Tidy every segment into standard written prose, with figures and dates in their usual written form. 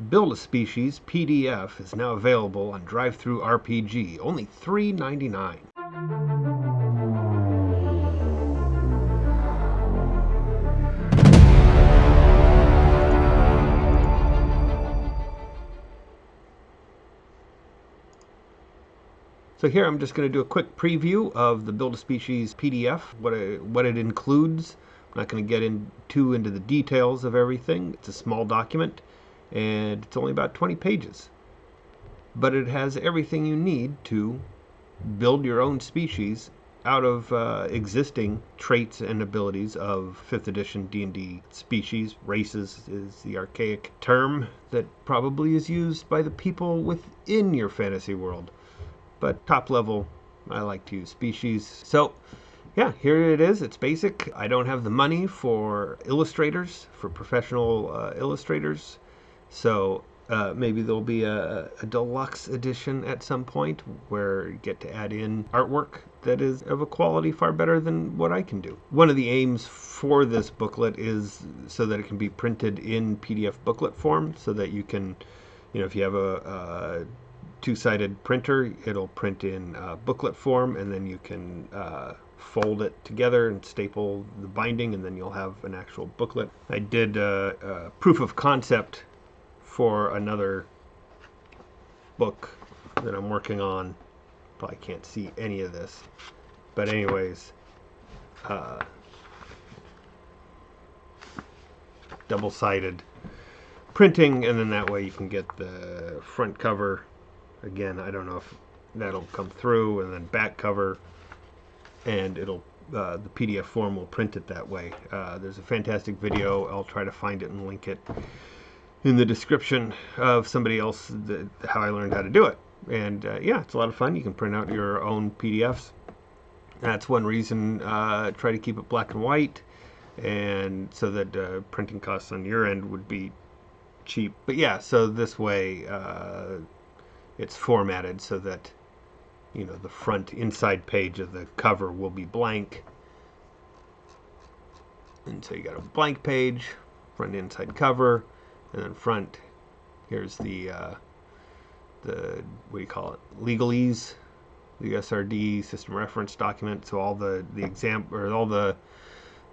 Build a Species PDF is now available on Drive-Thru RPG, only $3.99. So here I'm just going to do a quick preview of the Build a Species PDF, what it includes. I'm not going to get into the details of everything. It's a small document, and it's only about 20 pages. But it has everything you need to build your own species out of existing traits and abilities of 5th edition D&D species. Races is the archaic term that probably is used by the people within your fantasy world. But top level, I like to use species. So yeah, here it is. It's basic. I don't have the money for illustrators, for professional illustrators. So maybe there'll be a deluxe edition at some point where you get to add in artwork that is of a quality far better than what I can do. One of the aims for this booklet is so that it can be printed in PDF booklet form, so that you can, if you have a two-sided printer, it'll print in booklet form, and then you can fold it together and staple the binding, and then you'll have an actual booklet. I did a proof of concept for another book that I'm working on. Probably can't see any of this, but anyways, double-sided printing, and then that way you can get the front cover. Again, I don't know if that'll come through, and then back cover, and it'll the PDF form will print it that way. There's a fantastic video. I'll try to find it and link it in the description of somebody else how I learned how to do it. And yeah, it's a lot of fun. You can print out your own PDFs. That's one reason. Try to keep it black and white, and so that printing costs on your end would be cheap. But yeah, so this way it's formatted so that the front inside page of the cover will be blank, and so you got a blank page, front inside cover, and then front. Here's the what do you call it? Legalese, the SRD system reference document. So all the example, or all the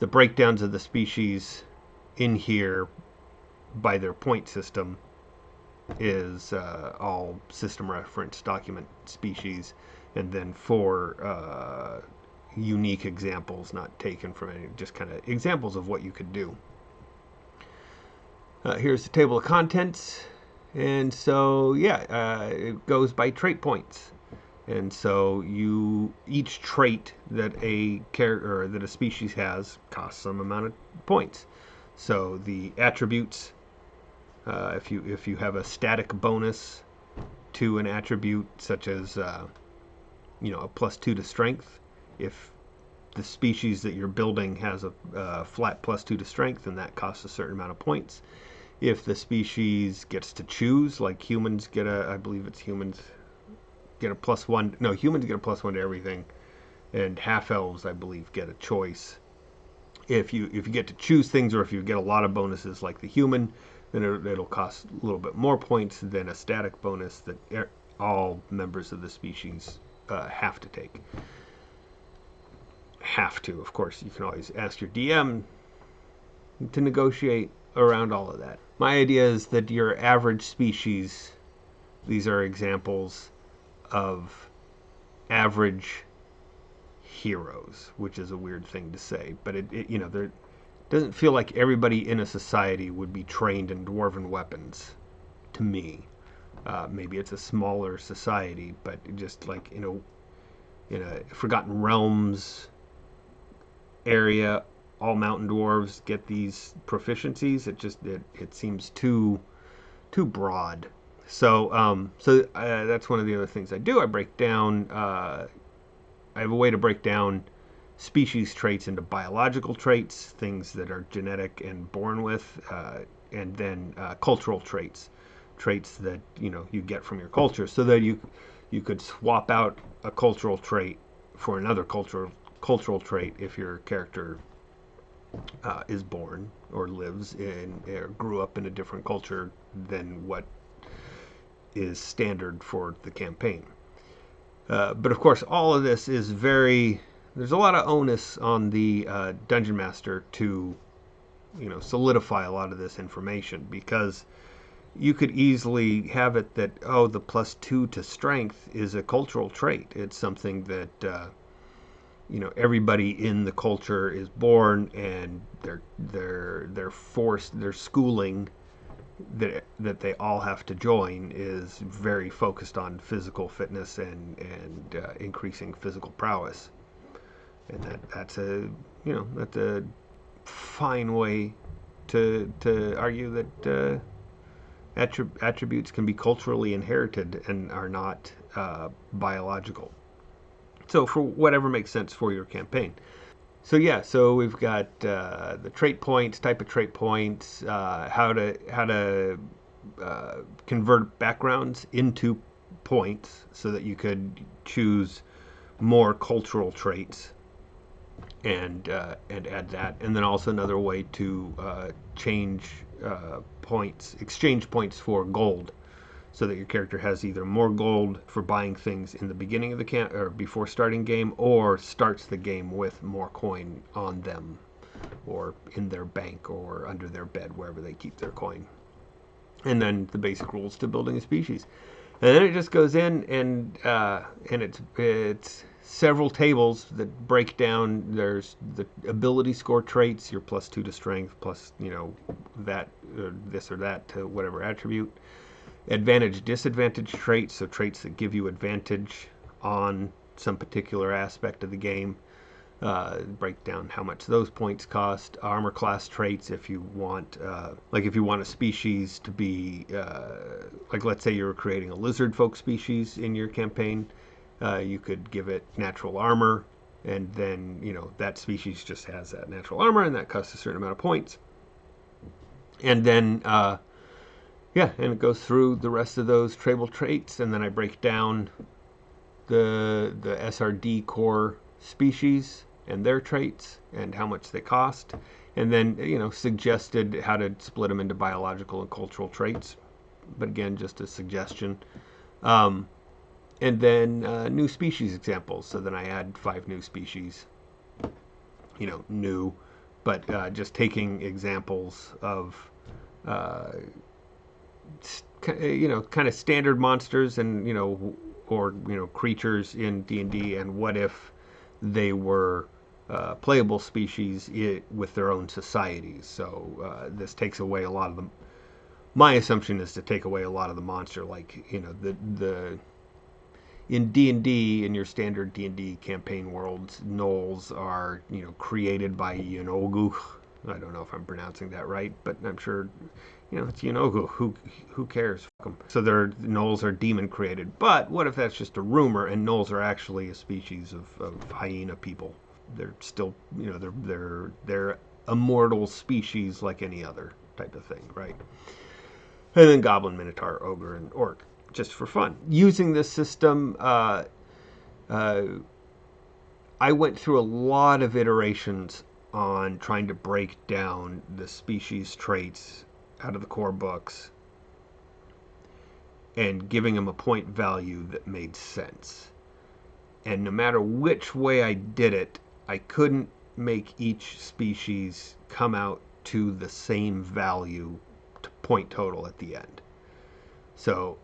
breakdowns of the species in here by their point system is all system reference document species, and then 4 unique examples, not taken from any, just kind of examples of what you could do. Here's the table of contents, and so yeah, it goes by trait points, and so each trait that a character or that a species has costs some amount of points. So the attributes, if you have a static bonus to an attribute, such as a +2 to strength, if the species that you're building has a flat +2 to strength, then that costs a certain amount of points. If the species gets to choose, like humans get I believe it's humans get a +1. No, humans get a +1 to everything, and half elves, I believe, get a choice. If you get to choose things, or if you get a lot of bonuses like the human, then it'll cost a little bit more points than a static bonus that all members of the species have to take. Have to, of course. You can always ask your DM to negotiate around all of that. My idea is that your average species, these are examples of average heroes, which is a weird thing to say, but there doesn't feel like everybody in a society would be trained in dwarven weapons, to me. Maybe it's a smaller society, but just like in a Forgotten Realms area, all mountain dwarves get these proficiencies. It seems too broad. So that's one of the other things I do. I break down. I have a way to break down species traits into biological traits, things that are genetic and born with, and then cultural traits that you get from your culture, so that you could swap out a cultural trait for another cultural trait if your character is born or lives in or grew up in a different culture than what is standard for the campaign. But of course, all of this is there's a lot of onus on the dungeon master to, solidify a lot of this information, because you could easily have it that, oh, the +2 to strength is a cultural trait. It's something that, everybody in the culture is born, and their forced, their schooling that they all have to join is very focused on physical fitness and increasing physical prowess, and that's a fine way to argue that attributes can be culturally inherited and are not biological. So for whatever makes sense for your campaign. So we've got the trait points, type of trait points, how to convert backgrounds into points so that you could choose more cultural traits and add that, and then also another way to change exchange points for gold, so that your character has either more gold for buying things in the beginning of the camp or before starting game, or starts the game with more coin on them, or in their bank, or under their bed, wherever they keep their coin. And then the basic rules to building a species, and then it just goes in and it's several tables that break down. There's the ability score traits, your +2 to strength, plus that this or that to whatever attribute. Advantage disadvantage traits, so traits that give you advantage on some particular aspect of the game. Break down how much those points cost. Armor class traits, if you want if you want a species to be let's say you're creating a lizard folk species in your campaign, you could give it natural armor, and then that species just has that natural armor, and that costs a certain amount of points. And then and it goes through the rest of those trait traits, and then I break down the SRD core species and their traits and how much they cost, and then suggested how to split them into biological and cultural traits, but again, just a suggestion. And then new species examples, so then I add 5 new species, new, but just taking examples of kind of standard monsters and or creatures in D&D, and what if they were playable species with their own societies. So this takes away a lot of them. My assumption is to take away a lot of the monster, like the in D&D, in your standard D&D campaign worlds, gnolls are created by Yenogu. I don't know if I'm pronouncing that right, but I'm sure it's Yenogu. Who cares? Fuck 'em. So gnolls are demon created. But what if that's just a rumor, and gnolls are actually a species of hyena people? They're still they're immortal species like any other type of thing, right? And then goblin, minotaur, ogre, and orc, just for fun. Using this system, I went through a lot of iterations on trying to break down the species traits out of the core books and giving them a point value that made sense. And no matter which way I did it, I couldn't make each species come out to the same value to point total at the end. So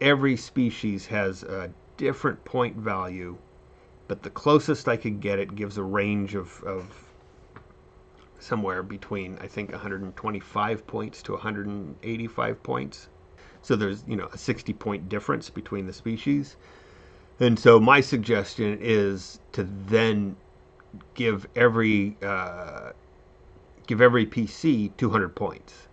every species has a different point value, but the closest I could get it gives a range of somewhere between, I think, 125 points to 185 points. So there's a 60-point difference between the species. And so my suggestion is to then give every PC 200 points.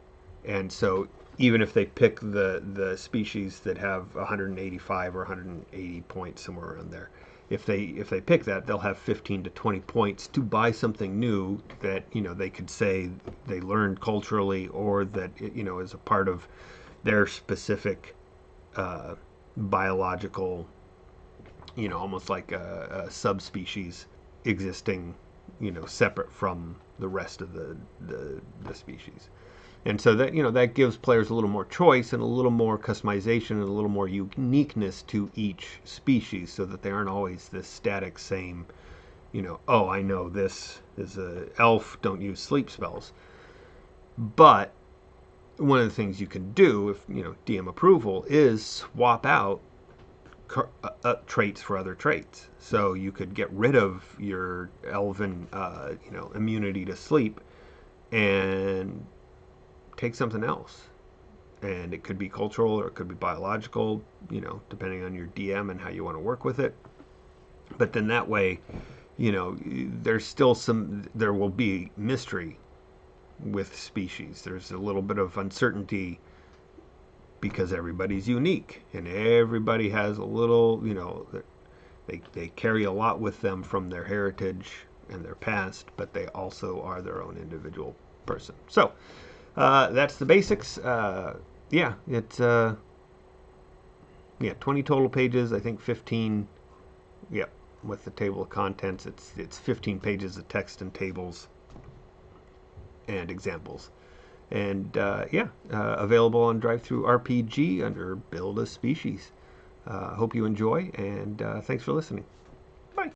And so even if they pick the species that have 185 or 180 points, somewhere around there, if they pick that, they'll have 15 to 20 points to buy something new that they could say they learned culturally, or that is a part of their specific biological, almost like a subspecies existing separate from the rest of the species. And so that that gives players a little more choice and a little more customization and a little more uniqueness to each species, so that they aren't always this static same, oh, I know this is a elf, don't use sleep spells. But one of the things you can do, if DM approval, is swap out traits for other traits. So you could get rid of your elven immunity to sleep and take something else. And it could be cultural or it could be biological, depending on your DM and how you want to work with it. But then that way, there will be mystery with species. There's a little bit of uncertainty because everybody's unique and everybody has a little, they carry a lot with them from their heritage and their past, but they also are their own individual person. So that's the basics. It's 20 total pages. I think 15. Yep, with the table of contents, it's 15 pages of text and tables and examples. And available on DriveThru RPG under Build a Species. Hope you enjoy, and thanks for listening. Bye.